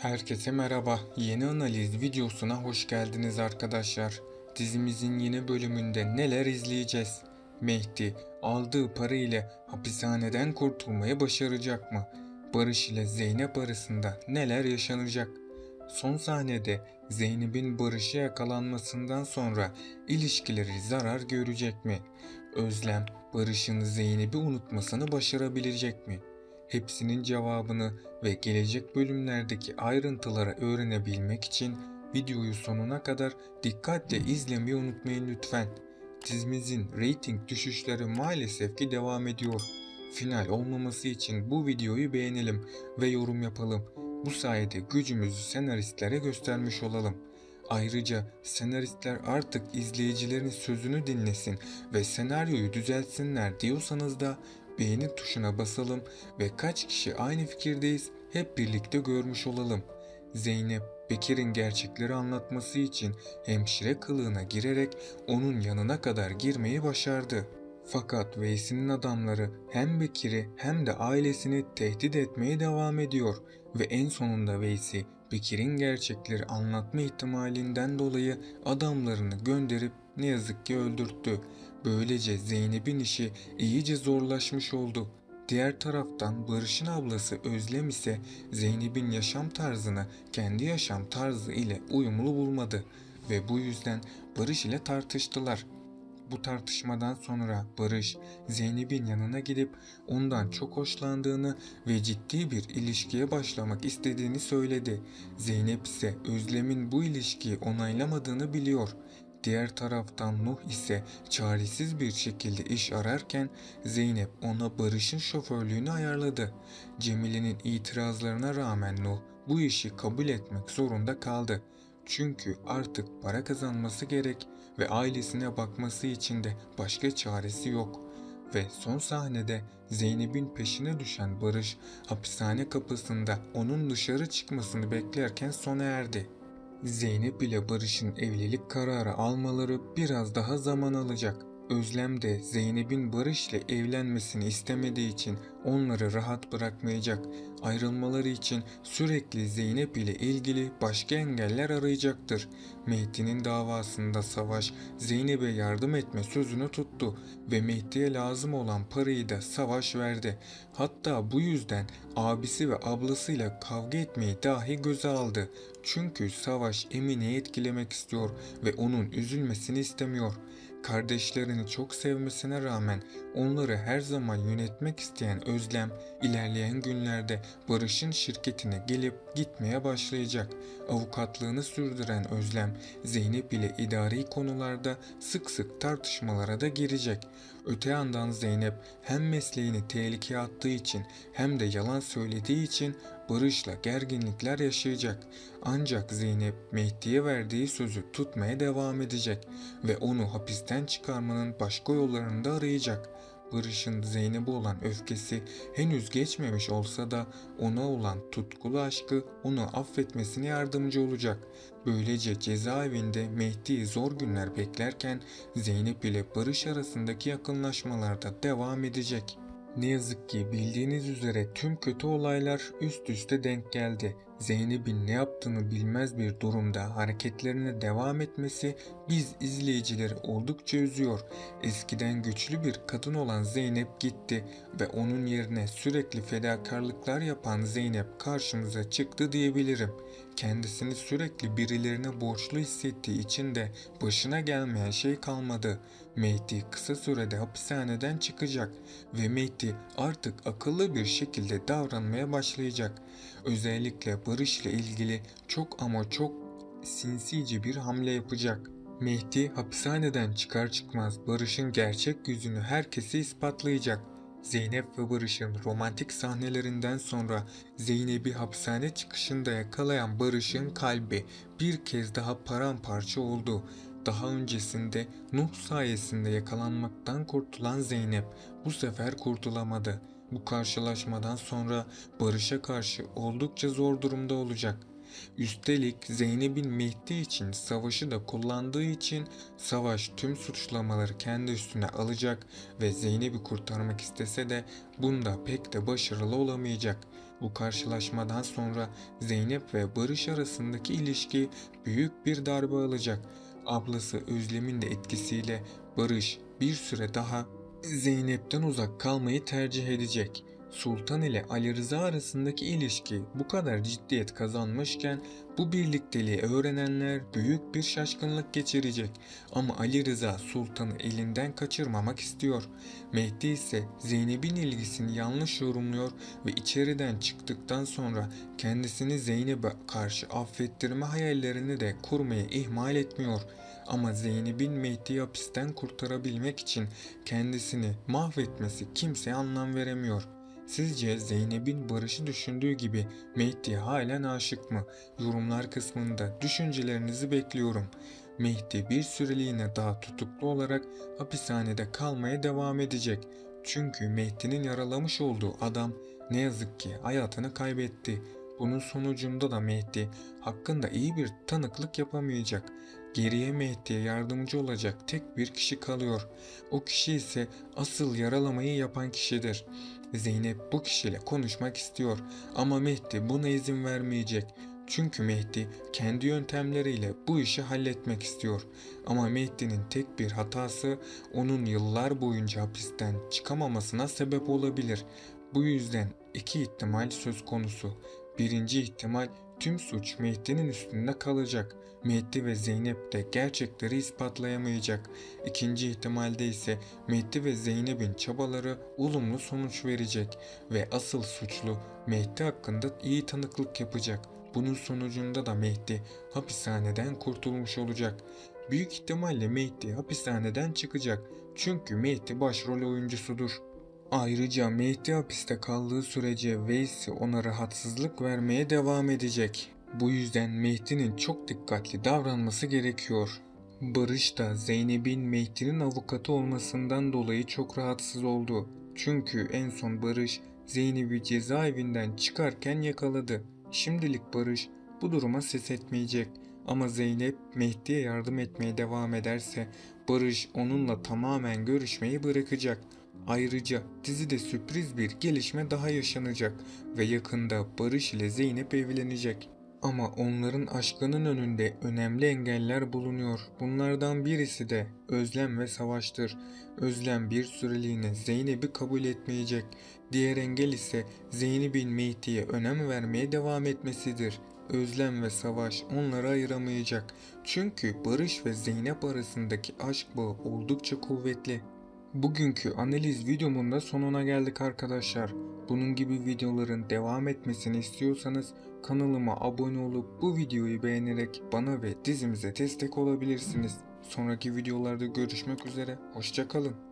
Herkese merhaba. Yeni analiz videosuna hoş geldiniz arkadaşlar. Dizimizin yeni bölümünde neler izleyeceğiz? Mehdi aldığı para ile hapishaneden kurtulmayı başaracak mı? Barış ile Zeynep arasında neler yaşanacak? Son sahnede Zeynep'in Barış'a yakalanmasından sonra ilişkileri zarar görecek mi? Özlem Barış'ın Zeynep'i unutmasını başarabilecek mi? Hepsinin cevabını ve gelecek bölümlerdeki ayrıntıları öğrenebilmek için videoyu sonuna kadar dikkatle izlemeyi unutmayın lütfen. Dizimizin reyting düşüşleri maalesef ki devam ediyor. Final olmaması için bu videoyu beğenelim ve yorum yapalım. Bu sayede gücümüzü senaristlere göstermiş olalım. Ayrıca senaristler artık izleyicilerin sözünü dinlesin ve senaryoyu düzeltsinler diyorsanız da beğeni tuşuna basalım ve kaç kişi aynı fikirdeyiz hep birlikte görmüş olalım. Zeynep, Bekir'in gerçekleri anlatması için hemşire kılığına girerek onun yanına kadar girmeyi başardı. Fakat Veysi'nin adamları hem Bekir'i hem de ailesini tehdit etmeye devam ediyor ve en sonunda Veysi, Bekir'in gerçekleri anlatma ihtimalinden dolayı adamlarını gönderip ne yazık ki öldürttü. Böylece Zeynep'in işi iyice zorlaşmış oldu. Diğer taraftan Barış'ın ablası Özlem ise Zeynep'in yaşam tarzını kendi yaşam tarzı ile uyumlu bulmadı ve bu yüzden Barış ile tartıştılar. Bu tartışmadan sonra Barış, Zeynep'in yanına gidip ondan çok hoşlandığını ve ciddi bir ilişkiye başlamak istediğini söyledi. Zeynep ise Özlem'in bu ilişkiyi onaylamadığını biliyor. Diğer taraftan Nuh ise çaresiz bir şekilde iş ararken Zeynep ona Barış'ın şoförlüğünü ayarladı. Cemile'nin itirazlarına rağmen Nuh bu işi kabul etmek zorunda kaldı. Çünkü artık para kazanması gerek ve ailesine bakması için de başka çaresi yok. Ve son sahnede Zeynep'in peşine düşen Barış hapishane kapısında onun dışarı çıkmasını beklerken sona erdi. Zeynep ile Barış'ın evlilik kararı almaları biraz daha zaman alacak. Özlem de Zeynep'in Barış ile evlenmesini istemediği için onları rahat bırakmayacak. Ayrılmaları için sürekli Zeynep ile ilgili başka engeller arayacaktır. Mehdi'nin davasında Savaş Zeynep'e yardım etme sözünü tuttu ve Mehdi'ye lazım olan parayı da Savaş verdi. Hatta bu yüzden abisi ve ablasıyla kavga etmeyi dahi göze aldı. Çünkü Savaş Emine'yi etkilemek istiyor ve onun üzülmesini istemiyor. Kardeşlerini çok sevmesine rağmen onları her zaman yönetmek isteyen Özlem, ilerleyen günlerde Barış'ın şirketine gelip gitmeye başlayacak. Avukatlığını sürdüren Özlem, Zeynep ile idari konularda sık sık tartışmalara da girecek. Öte yandan Zeynep hem mesleğini tehlikeye attığı için hem de yalan söylediği için Barış'la gerginlikler yaşayacak. Ancak Zeynep Mehdi'ye verdiği sözü tutmaya devam edecek ve onu hapisten çıkarmanın başka yollarını da arayacak. Barış'ın Zeynep'e olan öfkesi henüz geçmemiş olsa da ona olan tutkulu aşkı onu affetmesine yardımcı olacak. Böylece cezaevinde Mehdi'yi zor günler beklerken Zeynep ile Barış arasındaki yakınlaşmalar da devam edecek. Ne yazık ki bildiğiniz üzere tüm kötü olaylar üst üste denk geldi. Zeynep'in ne yaptığını bilmez bir durumda hareketlerine devam etmesi biz izleyicileri oldukça üzüyor. Eskiden güçlü bir kadın olan Zeynep gitti ve onun yerine sürekli fedakarlıklar yapan Zeynep karşımıza çıktı diyebilirim. Kendisini sürekli birilerine borçlu hissettiği için de başına gelmeyen şey kalmadı. Mehdi kısa sürede hapishaneden çıkacak ve Mehdi artık akıllı bir şekilde davranmaya başlayacak. Özellikle Barış ile ilgili çok ama çok sinsice bir hamle yapacak. Mehdi hapishaneden çıkar çıkmaz Barış'ın gerçek yüzünü herkese ispatlayacak. Zeynep ve Barış'ın romantik sahnelerinden sonra Zeynep'i hapishane çıkışında yakalayan Barış'ın kalbi bir kez daha paramparça oldu. Daha öncesinde Nuh sayesinde yakalanmaktan kurtulan Zeynep bu sefer kurtulamadı. Bu karşılaşmadan sonra Barış'a karşı oldukça zor durumda olacak. Üstelik Zeynep'in Mehdi için Savaş'ı da kullandığı için Savaş tüm suçlamaları kendi üstüne alacak ve Zeynep'i kurtarmak istese de bunda pek de başarılı olamayacak. Bu karşılaşmadan sonra Zeynep ve Barış arasındaki ilişki büyük bir darbe alacak. Ablası Özlem'in de etkisiyle Barış bir süre daha Zeynep'ten uzak kalmayı tercih edecek. Sultan ile Ali Rıza arasındaki ilişki bu kadar ciddiyet kazanmışken bu birlikteliği öğrenenler büyük bir şaşkınlık geçirecek. Ama Ali Rıza Sultan'ı elinden kaçırmamak istiyor. Mehdi ise Zeynep'in ilgisini yanlış yorumluyor ve içeriden çıktıktan sonra kendisini Zeynep'e karşı affettirme hayallerini de kurmayı ihmal etmiyor. Ama Zeynep'in Mehdi'yi hapisten kurtarabilmek için kendisini mahvetmesi kimseye anlam veremiyor. Sizce Zeynep'in Barış'ı düşündüğü gibi Mehdi'ye halen aşık mı? Yorumlar kısmında düşüncelerinizi bekliyorum. Mehdi bir süreliğine daha tutuklu olarak hapishanede kalmaya devam edecek. Çünkü Mehdi'nin yaralamış olduğu adam ne yazık ki hayatını kaybetti. Bunun sonucunda da Mehdi hakkında iyi bir tanıklık yapamayacak. Geriye Mehdi'ye yardımcı olacak tek bir kişi kalıyor. O kişi ise asıl yaralamayı yapan kişidir. Zeynep bu kişiyle konuşmak istiyor ama Mehdi buna izin vermeyecek. Çünkü Mehdi kendi yöntemleriyle bu işi halletmek istiyor. Ama Mehdi'nin tek bir hatası onun yıllar boyunca hapisten çıkamamasına sebep olabilir. Bu yüzden iki ihtimal söz konusu. Birinci ihtimal tüm suç Mehdi'nin üstünde kalacak. Mehdi ve Zeynep de gerçekleri ispatlayamayacak. İkinci ihtimalde ise Mehdi ve Zeynep'in çabaları olumlu sonuç verecek ve asıl suçlu Mehdi hakkında iyi tanıklık yapacak. Bunun sonucunda da Mehdi hapishaneden kurtulmuş olacak. Büyük ihtimalle Mehdi hapishaneden çıkacak. Çünkü Mehdi başrol oyuncusudur. Ayrıca Mehdi hapiste kaldığı sürece Veysi ona rahatsızlık vermeye devam edecek. Bu yüzden Mehdi'nin çok dikkatli davranması gerekiyor. Barış da Zeynep'in Mehdi'nin avukatı olmasından dolayı çok rahatsız oldu. Çünkü en son Barış Zeynep'i cezaevinden çıkarken yakaladı. Şimdilik Barış bu duruma ses etmeyecek. Ama Zeynep Mehdi'ye yardım etmeye devam ederse Barış onunla tamamen görüşmeyi bırakacak. Ayrıca dizide sürpriz bir gelişme daha yaşanacak ve yakında Barış ile Zeynep evlenecek. Ama onların aşkının önünde önemli engeller bulunuyor. Bunlardan birisi de Özlem ve Savaş'tır. Özlem bir süreliğine Zeynep'i kabul etmeyecek. Diğer engel ise Zeynep'in Mehdi'ye önem vermeye devam etmesidir. Özlem ve Savaş onları ayıramayacak. Çünkü Barış ve Zeynep arasındaki aşk bağı oldukça kuvvetli. Bugünkü analiz videomun da sonuna geldik arkadaşlar. Bunun gibi videoların devam etmesini istiyorsanız kanalıma abone olup bu videoyu beğenerek bana ve dizimize destek olabilirsiniz. Sonraki videolarda görüşmek üzere, hoşça kalın.